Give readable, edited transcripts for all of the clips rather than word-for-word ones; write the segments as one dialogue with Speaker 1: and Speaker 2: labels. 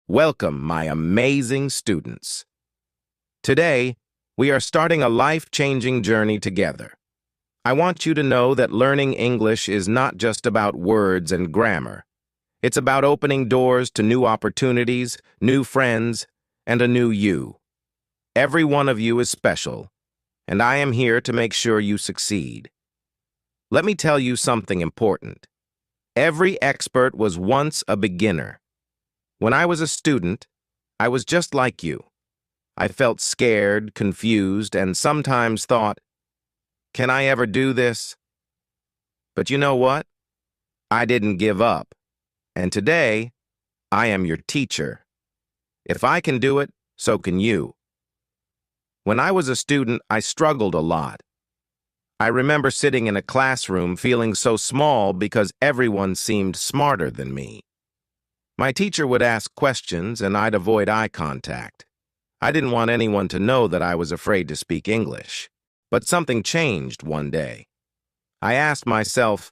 Speaker 1: Welcome, my amazing students. Today, we are starting a life-changing journey together. I want you to know that learning English is not just about words and grammar. It's about opening doors to new opportunities, new friends, and a new you. Every one of you is special, and I am here to make sure you succeed. Let me tell you something important. Every expert was once a beginner. When I was a student, I was just like you. I felt scared, confused, and sometimes thought, can I ever do this? But you know what? I didn't give up. And today, I am your teacher. If I can do it, so can you. When I was a student, I struggled a lot. I remember sitting in a classroom feeling so small because everyone seemed smarter than me. My teacher would ask questions and I'd avoid eye contact. I didn't want anyone to know that I was afraid to speak English. But something changed one day. I asked myself,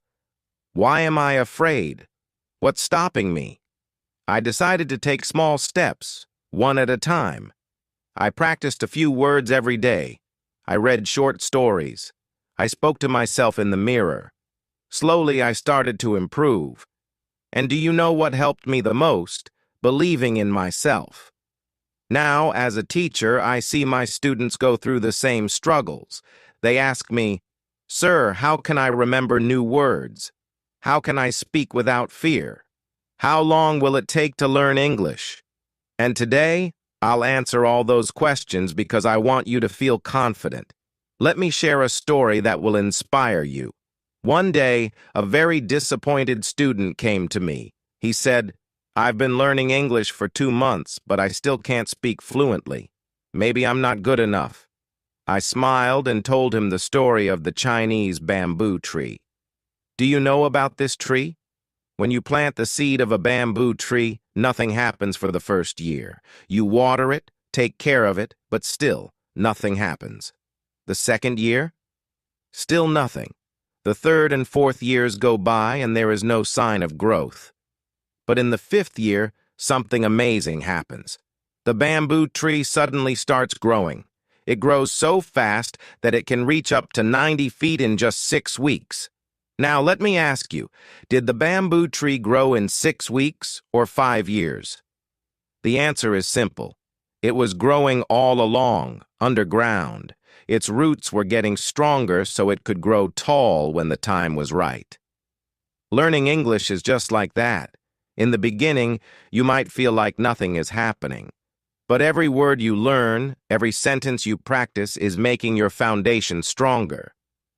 Speaker 1: why am I afraid? What's stopping me? I decided to take small steps, one at a time. I practiced a few words every day. I read short stories. I spoke to myself in the mirror. Slowly, I started to improve. And do you know what helped me the most? Believing in myself. Now, as a teacher, I see my students go through the same struggles. They ask me, "Sir, how can I remember new words? How can I speak without fear? How long will it take to learn English?" And today, I'll answer all those questions because I want you to feel confident. Let me share a story that will inspire you. One day, a very disappointed student came to me. He said, "I've been learning English for 2 months, but I still can't speak fluently. Maybe I'm not good enough." I smiled and told him the story of the Chinese bamboo tree. Do you know about this tree? When you plant the seed of a bamboo tree, nothing happens for the first year. You water it, take care of it, but still, nothing happens. The second year? Still nothing. The third and fourth years go by and there is no sign of growth. But in the 5th year, something amazing happens. The bamboo tree suddenly starts growing. It grows so fast that it can reach up to 90 feet in just 6 weeks. Now let me ask you, did the bamboo tree grow in 6 weeks or 5 years? The answer is simple. It was growing all along, underground. Its roots were getting stronger so it could grow tall when the time was right. Learning English is just like that. In the beginning, you might feel like nothing is happening. But every word you learn, every sentence you practice is making your foundation stronger.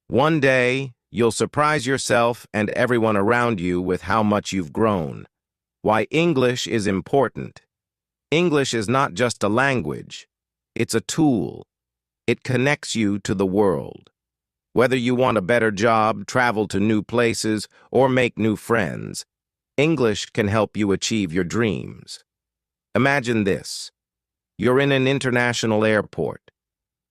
Speaker 1: One day, you'll surprise yourself and everyone around you with how much you've grown. Why English is important. English is not just a language. It's a tool. It connects you to the world. Whether you want a better job, travel to new places, or make new friends, English can help you achieve your dreams. Imagine this. You're in an international airport.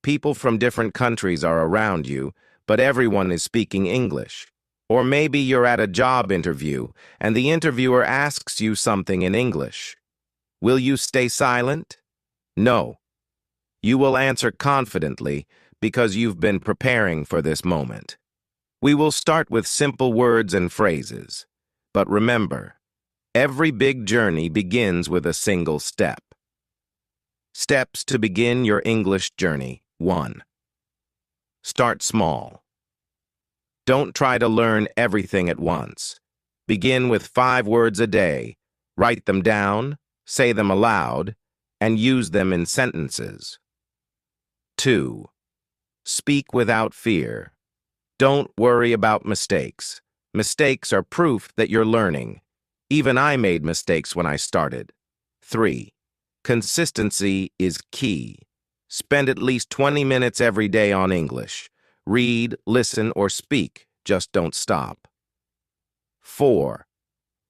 Speaker 1: People from different countries are around you, but everyone is speaking English. Or maybe you're at a job interview, and the interviewer asks you something in English. Will you stay silent? No. You will answer confidently because you've been preparing for this moment. We will start with simple words and phrases. But remember, every big journey begins with a single step. Steps to begin your English journey. 1. Start small. Don't try to learn everything at once. Begin with 5 words a day. Write them down, say them aloud, and use them in sentences. 2. Speak without fear. Don't worry about mistakes. Mistakes are proof that you're learning. Even I made mistakes when I started. 3. Consistency is key. Spend at least 20 minutes every day on English. Read, listen, or speak. Just don't stop. 4.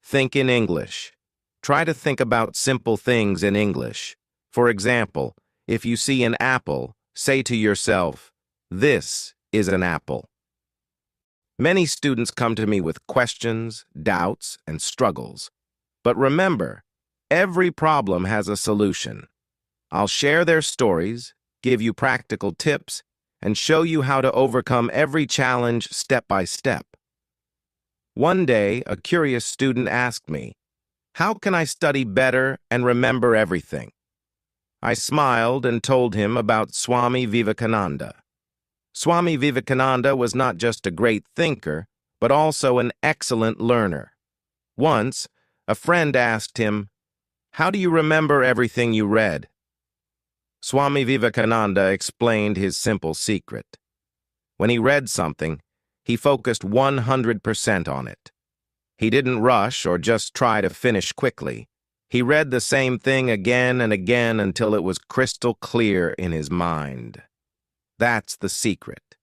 Speaker 1: Think in English. Try to think about simple things in English. For example, if you see an apple, say to yourself, "This is an apple." Many students come to me with questions, doubts, and struggles. But remember, Every problem has a solution. I'll share their stories, give you practical tips, and show you how to overcome every challenge step by step. One day, a curious student asked me, "How can I study better and remember everything?" I smiled and told him about Swami Vivekananda. Swami Vivekananda was not just a great thinker, but also an excellent learner. Once, a friend asked him, "How do you remember everything you read?" Swami Vivekananda explained his simple secret. When he read something, he focused 100% on it. He didn't rush or just try to finish quickly. He read the same thing again and again until it was crystal clear in his mind. That's the secret.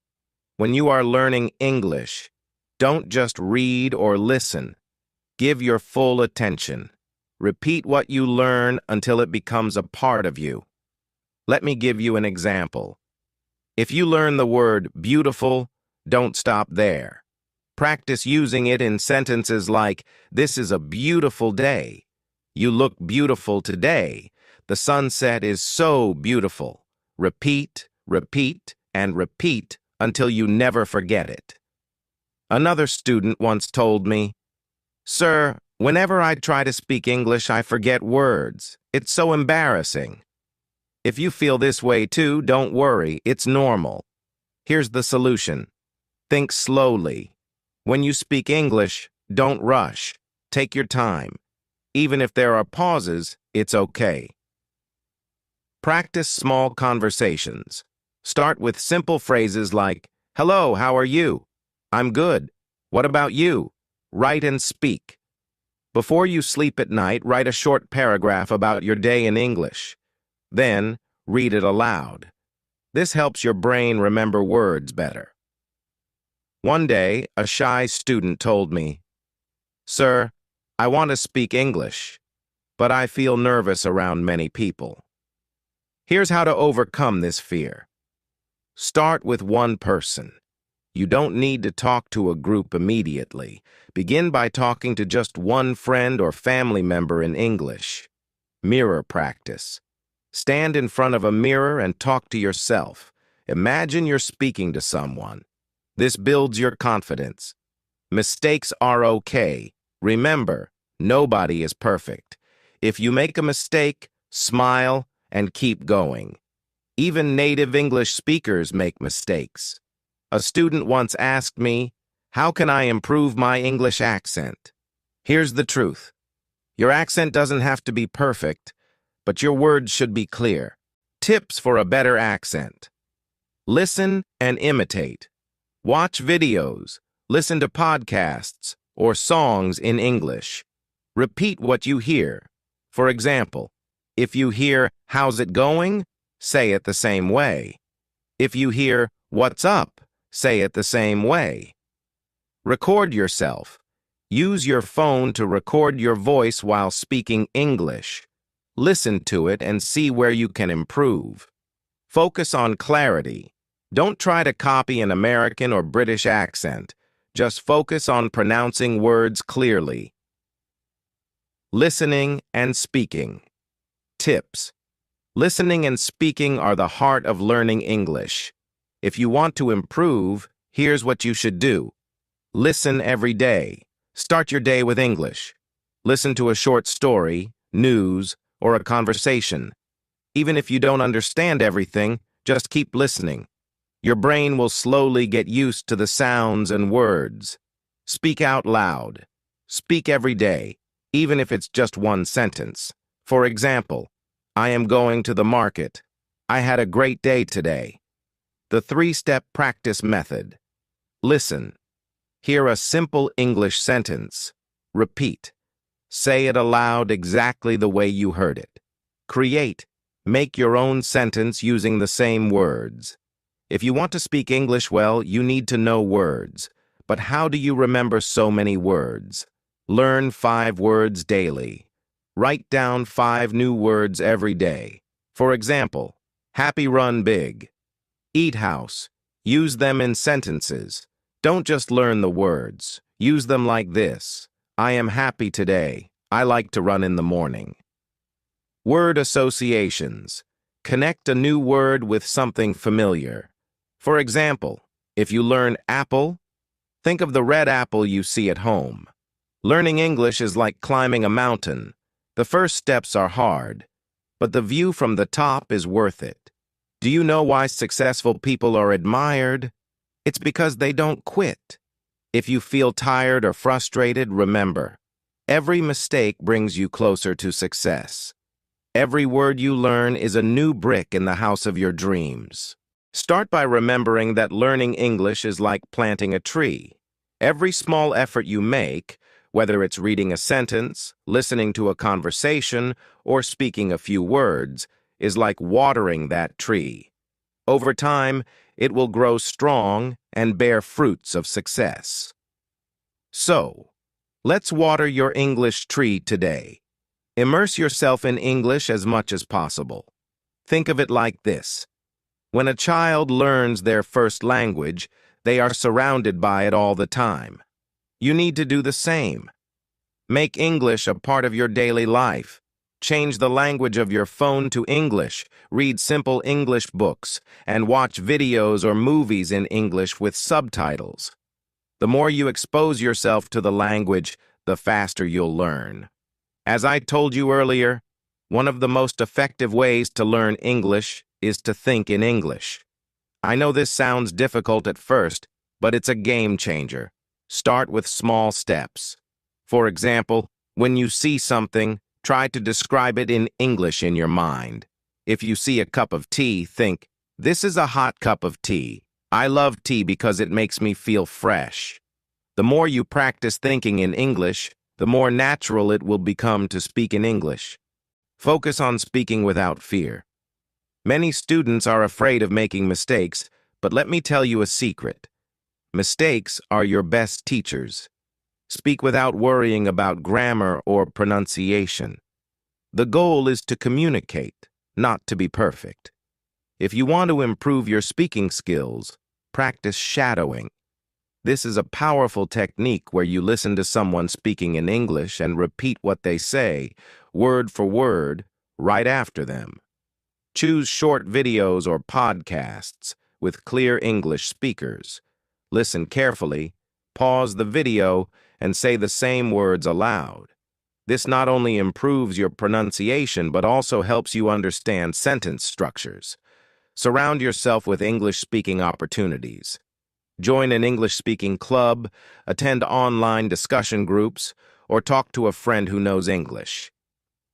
Speaker 1: When you are learning English, don't just read or listen. Give your full attention. Repeat what you learn until it becomes a part of you. Let me give you an example. If you learn the word beautiful, don't stop there. Practice using it in sentences like, "This is a beautiful day." "You look beautiful today." "The sunset is so beautiful." Repeat, repeat, and repeat until you never forget it. Another student once told me, "Sir, whenever I try to speak English, I forget words. It's so embarrassing." If you feel this way too, don't worry, it's normal. Here's the solution. Think slowly. When you speak English, don't rush. Take your time. Even if there are pauses, it's okay. Practice small conversations. Start with simple phrases like, "Hello, how are you?" "I'm good. What about you?" Write and speak. Before you sleep at night, write a short paragraph about your day in English. Then, read it aloud. This helps your brain remember words better. One day, a shy student told me, "Sir, I want to speak English, but I feel nervous around many people." Here's how to overcome this fear. Start with one person. You don't need to talk to a group immediately. Begin by talking to just one friend or family member in English. Mirror practice. Stand in front of a mirror and talk to yourself. Imagine you're speaking to someone. This builds your confidence. Mistakes are okay. Remember, nobody is perfect. If you make a mistake, smile and keep going. Even native English speakers make mistakes. A student once asked me, "How can I improve my English accent?" Here's the truth. Your accent doesn't have to be perfect, but your words should be clear. Tips for a better accent. Listen and imitate. Watch videos, listen to podcasts, or songs in English. Repeat what you hear. For example, if you hear, "How's it going?" say it the same way. If you hear, "What's up?" say it the same way. Record yourself. Use your phone to record your voice while speaking English. Listen to it and see where you can improve. Focus on clarity. Don't try to copy an American or British accent. Just focus on pronouncing words clearly. Listening and speaking. Tips. Listening and speaking are the heart of learning English. If you want to improve, here's what you should do. Listen every day. Start your day with English. Listen to a short story, news, or a conversation. Even if you don't understand everything, just keep listening. Your brain will slowly get used to the sounds and words. Speak out loud. Speak every day, even if it's just one sentence. For example, "I am going to the market." "I had a great day today." The 3-step practice method. Listen. Hear a simple English sentence. Repeat. Say it aloud exactly the way you heard it. Create. Make your own sentence using the same words. If you want to speak English well, you need to know words. But how do you remember so many words? Learn 5 words daily. Write down 5 new words every day. For example, happy run big. Eat house. Use them in sentences. Don't just learn the words. Use them like this. "I am happy today. I like to run in the morning." Word associations. Connect a new word with something familiar. For example, if you learn apple, think of the red apple you see at home. Learning English is like climbing a mountain. The first steps are hard, but the view from the top is worth it. Do you know why successful people are admired? It's because they don't quit. If you feel tired or frustrated, remember, every mistake brings you closer to success. Every word you learn is a new brick in the house of your dreams. Start by remembering that learning English is like planting a tree. Every small effort you make, whether it's reading a sentence, listening to a conversation, or speaking a few words, is like watering that tree. Over time, it will grow strong and bear fruits of success. So, let's water your English tree today. Immerse yourself in English as much as possible. Think of it like this. When a child learns their first language, they are surrounded by it all the time. You need to do the same. Make English a part of your daily life. Change the language of your phone to English, read simple English books, and watch videos or movies in English with subtitles. The more you expose yourself to the language, the faster you'll learn. As I told you earlier, one of the most effective ways to learn English is to think in English. I know this sounds difficult at first, but it's a game changer. Start with small steps. For example, when you see something, try to describe it in English in your mind. If you see a cup of tea, think, "This is a hot cup of tea. I love tea because it makes me feel fresh." The more you practice thinking in English, the more natural it will become to speak in English. Focus on speaking without fear. Many students are afraid of making mistakes, but let me tell you a secret. Mistakes are your best teachers. Speak without worrying about grammar or pronunciation. The goal is to communicate, not to be perfect. If you want to improve your speaking skills, practice shadowing. This is a powerful technique where you listen to someone speaking in English and repeat what they say, word for word, right after them. Choose short videos or podcasts with clear English speakers. Listen carefully, pause the video, and say the same words aloud. This not only improves your pronunciation, but also helps you understand sentence structures. Surround yourself with English-speaking opportunities. Join an English-speaking club, attend online discussion groups, or talk to a friend who knows English.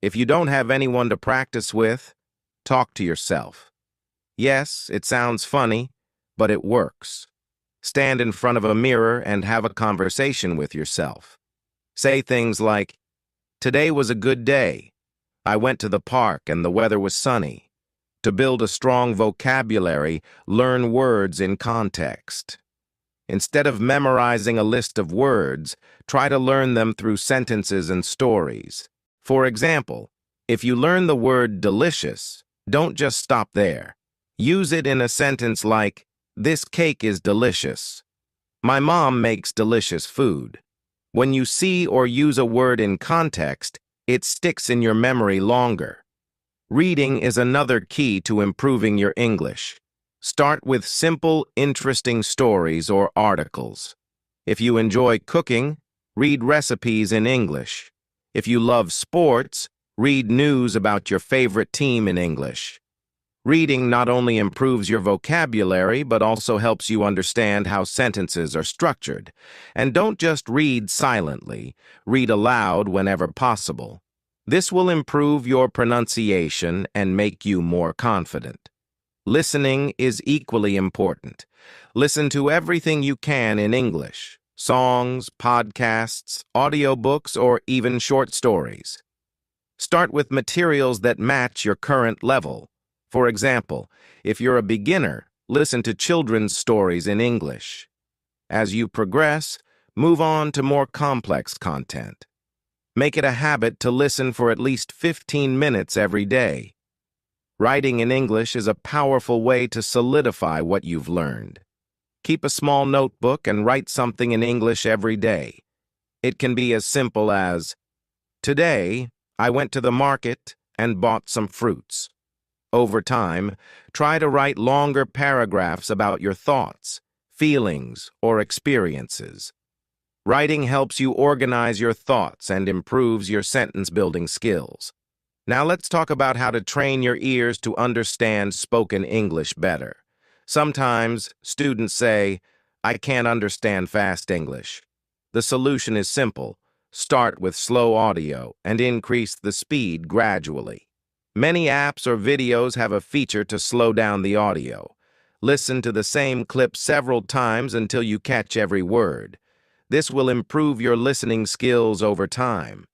Speaker 1: If you don't have anyone to practice with, talk to yourself. Yes, it sounds funny, but it works. Stand in front of a mirror and have a conversation with yourself. Say things like, "Today was a good day. I went to the park and the weather was sunny." To build a strong vocabulary, learn words in context. Instead of memorizing a list of words, try to learn them through sentences and stories. For example, if you learn the word delicious, don't just stop there. Use it in a sentence like, "This cake is delicious. My mom makes delicious food." When you see or use a word in context, it sticks in your memory longer. Reading is another key to improving your English. Start with simple, interesting stories or articles. If you enjoy cooking, read recipes in English. If you love sports, read news about your favorite team in English. Reading not only improves your vocabulary, but also helps you understand how sentences are structured. And don't just read silently, read aloud whenever possible. This will improve your pronunciation and make you more confident. Listening is equally important. Listen to everything you can in English: songs, podcasts, audiobooks, or even short stories. Start with materials that match your current level. For example, if you're a beginner, listen to children's stories in English. As you progress, move on to more complex content. Make it a habit to listen for at least 15 minutes every day. Writing in English is a powerful way to solidify what you've learned. Keep a small notebook and write something in English every day. It can be as simple as, "Today, I went to the market and bought some fruits. Over time, try to write longer paragraphs about your thoughts, feelings, or experiences. Writing helps you organize your thoughts and improves your sentence-building skills. Now let's talk about how to train your ears to understand spoken English better. Sometimes students say, "I can't understand fast English." The solution is simple. Start with slow audio and increase the speed gradually. Many apps or videos have a feature to slow down the audio. Listen to the same clip several times until you catch every word. This will improve your listening skills over time.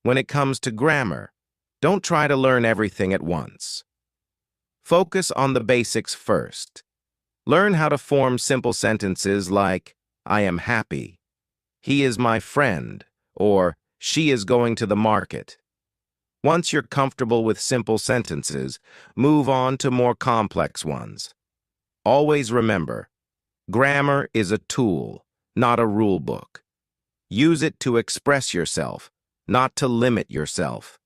Speaker 1: When it comes to grammar, don't try to learn everything at once. Focus on the basics first. Learn how to form simple sentences like, "I am happy," "He is my friend," or "She is going to the market." Once you're comfortable with simple sentences, move on to more complex ones. Always remember, grammar is a tool, not a rule book. Use it to express yourself, not to limit yourself.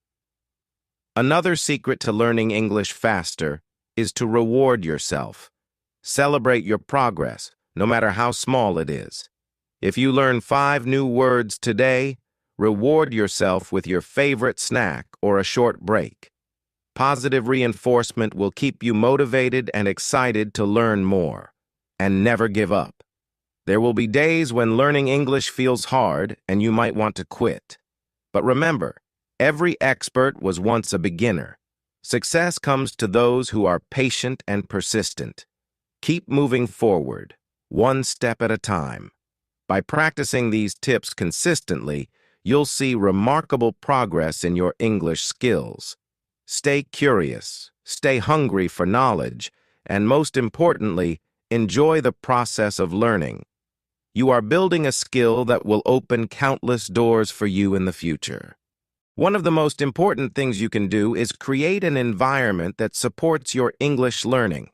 Speaker 1: Another secret to learning English faster is to reward yourself. Celebrate your progress, no matter how small it is. If you learn 5 new words today, reward yourself with your favorite snack or a short break. Positive reinforcement will keep you motivated and excited to learn more. And never give up. There will be days when learning English feels hard and you might want to quit. But remember, every expert was once a beginner. Success comes to those who are patient and persistent. Keep moving forward, one step at a time. By practicing these tips consistently, you'll see remarkable progress in your English skills. Stay curious, stay hungry for knowledge, and most importantly, enjoy the process of learning. You are building a skill that will open countless doors for you in the future. One of the most important things you can do is create an environment that supports your English learning.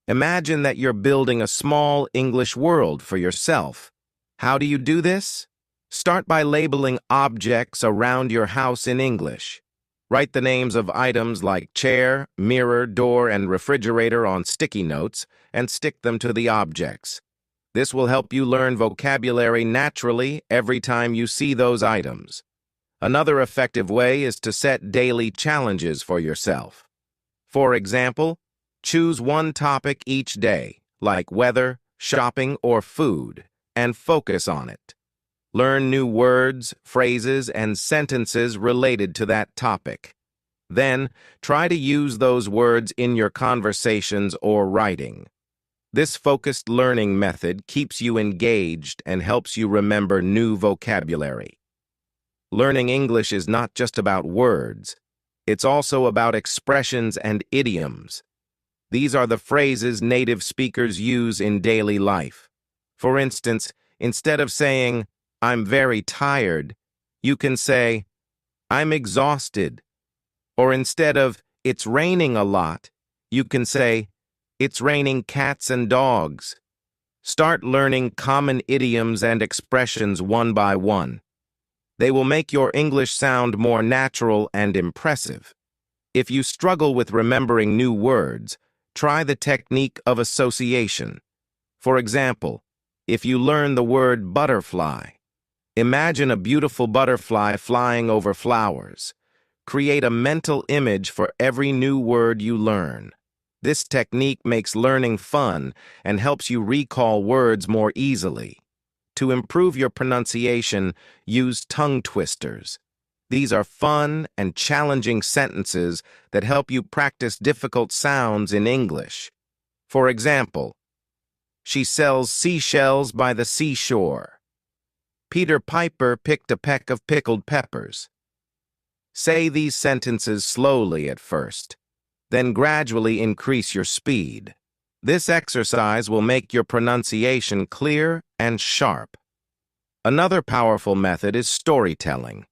Speaker 1: Imagine that you're building a small English world for yourself. How do you do this? Start by labeling objects around your house in English. Write the names of items like chair, mirror, door, and refrigerator on sticky notes and stick them to the objects. This will help you learn vocabulary naturally every time you see those items. Another effective way is to set daily challenges for yourself. For example, choose one topic each day, like weather, shopping, or food, and focus on it. Learn new words, phrases, and sentences related to that topic. Then, try to use those words in your conversations or writing. This focused learning method keeps you engaged and helps you remember new vocabulary. Learning English is not just about words. It's also about expressions and idioms. These are the phrases native speakers use in daily life. For instance, instead of saying, "I'm very tired," you can say, "I'm exhausted." Or instead of, "It's raining a lot," you can say, "It's raining cats and dogs." Start learning common idioms and expressions one by one. They will make your English sound more natural and impressive. If you struggle with remembering new words, try the technique of association. For example, if you learn the word butterfly, imagine a beautiful butterfly flying over flowers. Create a mental image for every new word you learn. This technique makes learning fun and helps you recall words more easily. To improve your pronunciation, use tongue twisters. These are fun and challenging sentences that help you practice difficult sounds in English. For example, she sells seashells by the seashore. Peter Piper picked a peck of pickled peppers. Say these sentences slowly at first, then gradually increase your speed. This exercise will make your pronunciation clear and sharp. Another powerful method is storytelling.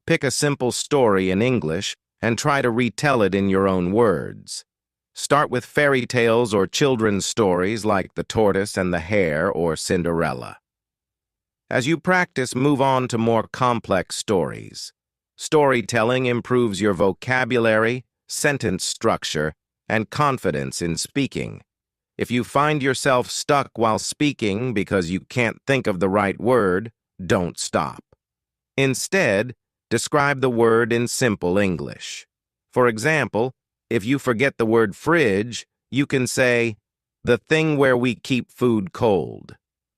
Speaker 1: Pick a simple story in English and try to retell it in your own words. Start with fairy tales or children's stories like The Tortoise and the Hare or Cinderella. As you practice, move on to more complex stories. Storytelling improves your vocabulary, sentence structure, and confidence in speaking. If you find yourself stuck while speaking because you can't think of the right word, don't stop. Instead, describe the word in simple English. For example, if you forget the word fridge, you can say, "the thing where we keep food cold."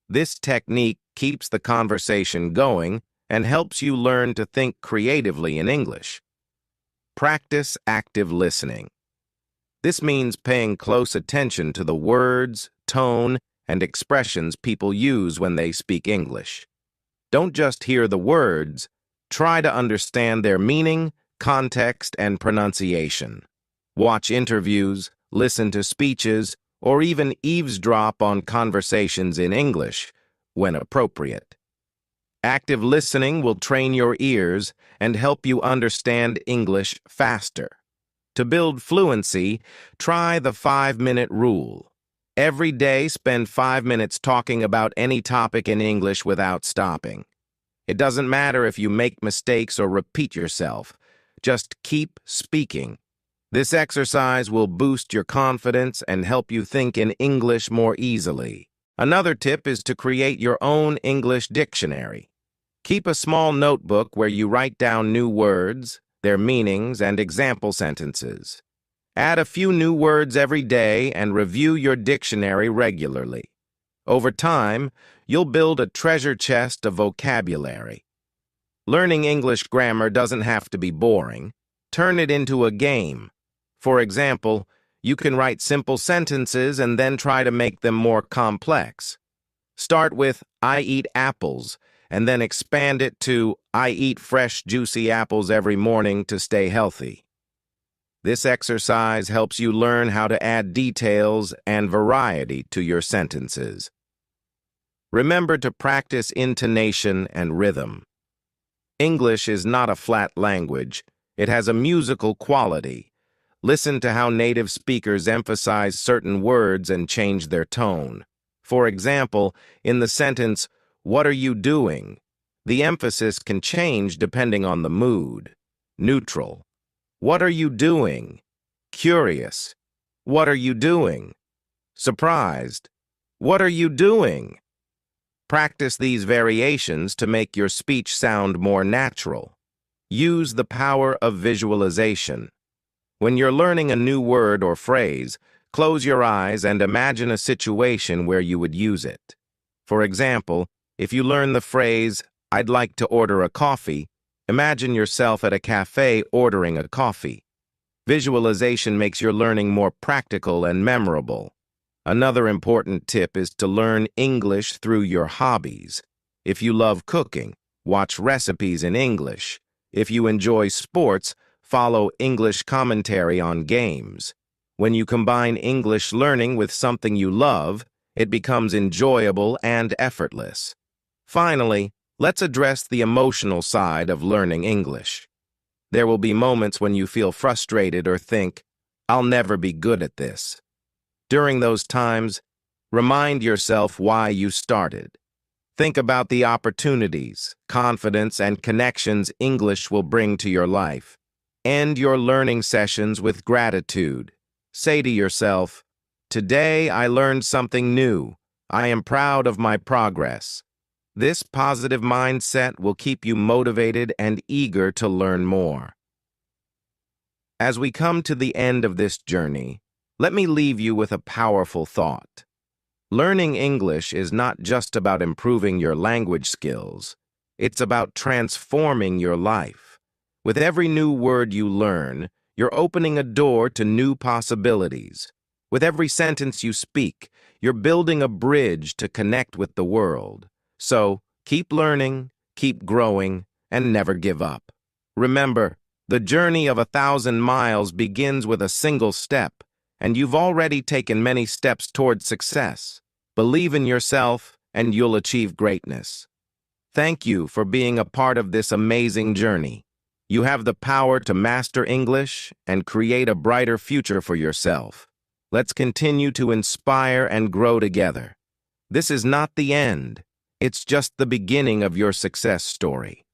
Speaker 1: This technique keeps the conversation going and helps you learn to think creatively in English. Practice active listening. This means paying close attention to the words, tone, and expressions people use when they speak English. Don't just hear the words, try to understand their meaning, context, and pronunciation. Watch interviews, listen to speeches, or even eavesdrop on conversations in English when appropriate. Active listening will train your ears and help you understand English faster. To build fluency, try the 5-minute rule. Every day, spend 5 minutes talking about any topic in English without stopping. It doesn't matter if you make mistakes or repeat yourself. Just keep speaking. This exercise will boost your confidence and help you think in English more easily. Another tip is to create your own English dictionary. Keep a small notebook where you write down new words, their meanings, and example sentences. Add a few new words every day and review your dictionary regularly. Over time, you'll build a treasure chest of vocabulary. Learning English grammar doesn't have to be boring. Turn it into a game. For example, you can write simple sentences and then try to make them more complex. Start with, "I eat apples," and then expand it to, "I eat fresh, juicy apples every morning to stay healthy." This exercise helps you learn how to add details and variety to your sentences. Remember to practice intonation and rhythm. English is not a flat language. It has a musical quality. Listen to how native speakers emphasize certain words and change their tone. For example, in the sentence, "What are you doing?" the emphasis can change depending on the mood. Neutral. "What are you doing?" Curious. "What are you doing?" Surprised. "What are you doing?" Practice these variations to make your speech sound more natural. Use the power of visualization. When you're learning a new word or phrase, close your eyes and imagine a situation where you would use it. For example, if you learn the phrase, "I'd like to order a coffee," imagine yourself at a cafe ordering a coffee. Visualization makes your learning more practical and memorable. Another important tip is to learn English through your hobbies. If you love cooking, watch recipes in English. If you enjoy sports, follow English commentary on games. When you combine English learning with something you love, it becomes enjoyable and effortless. Finally, let's address the emotional side of learning English. There will be moments when you feel frustrated or think, "I'll never be good at this." During those times, remind yourself why you started. Think about the opportunities, confidence, and connections English will bring to your life. End your learning sessions with gratitude. Say to yourself, "Today I learned something new. I am proud of my progress." This positive mindset will keep you motivated and eager to learn more. As we come to the end of this journey, let me leave you with a powerful thought. Learning English is not just about improving your language skills. It's about transforming your life. With every new word you learn, you're opening a door to new possibilities. With every sentence you speak, you're building a bridge to connect with the world. So, keep learning, keep growing, and never give up. Remember, the journey of 1,000 miles begins with a single step, and you've already taken many steps toward success. Believe in yourself, and you'll achieve greatness. Thank you for being a part of this amazing journey. You have the power to master English and create a brighter future for yourself. Let's continue to inspire and grow together. This is not the end. It's just the beginning of your success story.